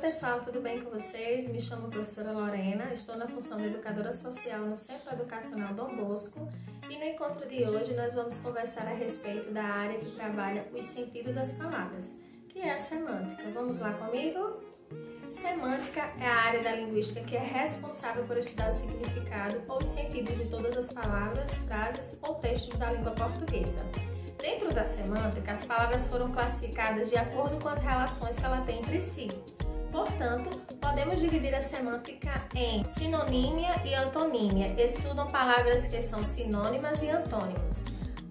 pessoal, tudo bem com vocês? Me chamo professora Lorena, estou na função de educadora social no Centro Educacional Dom Bosco e no encontro de hoje nós vamos conversar a respeito da área que trabalha os sentidos das palavras, que é a semântica. Vamos lá comigo? Semântica é a área da linguística que é responsável por estudar o significado ou os sentidos de todas as palavras, frases ou textos da língua portuguesa. Dentro da semântica, as palavras foram classificadas de acordo com as relações que ela tem entre si. Portanto, podemos dividir a semântica em sinonímia e antonímia. Estudam palavras que são sinônimas e antônimos.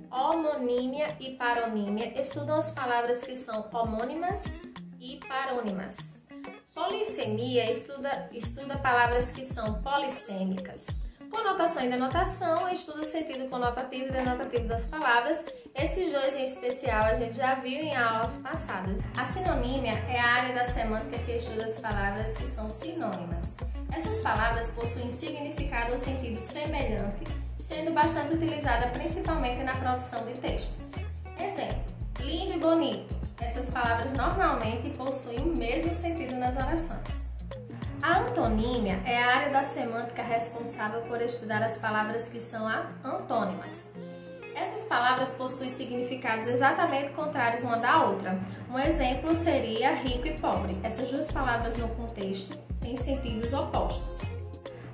Homonímia e paronímia. Estudam as palavras que são homônimas e parônimas. Polissemia estuda palavras que são polissêmicas. Conotação e denotação estuda o sentido conotativo e denotativo das palavras. Esses dois em especial a gente já viu em aulas passadas. A sinonímia é a área da semântica que estuda as palavras que são sinônimas. Essas palavras possuem significado ou sentido semelhante, sendo bastante utilizada principalmente na produção de textos. Exemplo: lindo e bonito. Essas palavras normalmente possuem o mesmo sentido nas orações. A antonímia é a área da semântica responsável por estudar as palavras que são antônimas. Essas palavras possuem significados exatamente contrários uma da outra. Um exemplo seria rico e pobre. Essas duas palavras no contexto têm sentidos opostos.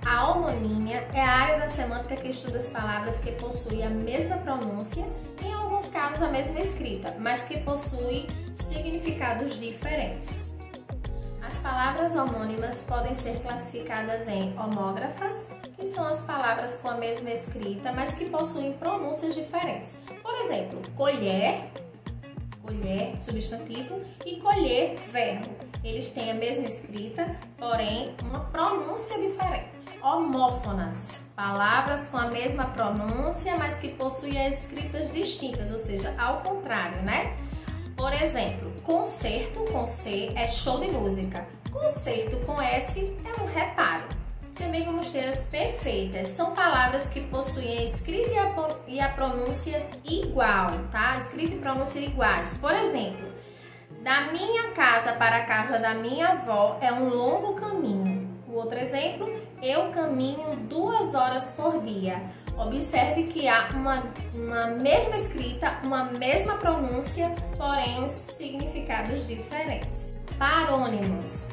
A homonímia é a área da semântica que estuda as palavras que possuem a mesma pronúncia e, em alguns casos, a mesma escrita, mas que possuem significados diferentes. As palavras homônimas podem ser classificadas em homógrafas, que são as palavras com a mesma escrita, mas que possuem pronúncias diferentes. Por exemplo, colher, substantivo, e colher, verbo. Eles têm a mesma escrita, porém uma pronúncia diferente. Homófonas, palavras com a mesma pronúncia, mas que possuem escritas distintas, ou seja, ao contrário, né? Por exemplo, concerto com C é show de música. Concerto com S é um reparo. Também vamos ter as perfeitas. São palavras que possuem a escrita e a pronúncia igual, tá? Escrita e pronúncia iguais. Por exemplo, da minha casa para a casa da minha avó é um longo caminho. O outro exemplo, eu caminho 2 horas por dia. Observe que há uma mesma escrita, uma mesma pronúncia, porém significados diferentes. Parônimos.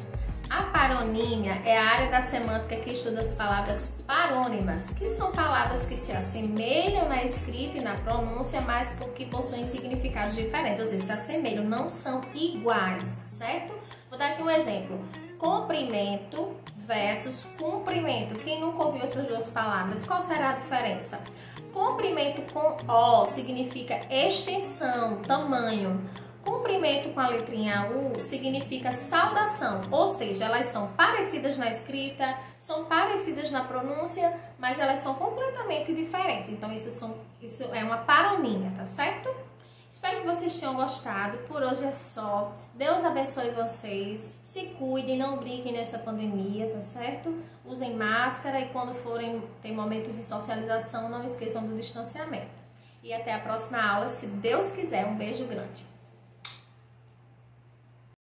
A paronímia é a área da semântica que estuda as palavras parônimas, que são palavras que se assemelham na escrita e na pronúncia, mas que possuem significados diferentes, ou seja, se assemelham, não são iguais, certo? Vou dar aqui um exemplo. Comprimento versus cumprimento. Quem nunca ouviu essas duas palavras, qual será a diferença? Comprimento com O significa extensão, tamanho. Cumprimento com a letrinha U significa saudação, ou seja, elas são parecidas na escrita, são parecidas na pronúncia, mas elas são completamente diferentes. Então isso é uma paronímia, tá certo? Espero que vocês tenham gostado. Por hoje é só. Deus abençoe vocês. Se cuidem, não brinquem nessa pandemia, tá certo? Usem máscara e quando forem ter momentos de socialização, não esqueçam do distanciamento. E até a próxima aula, se Deus quiser. Um beijo grande.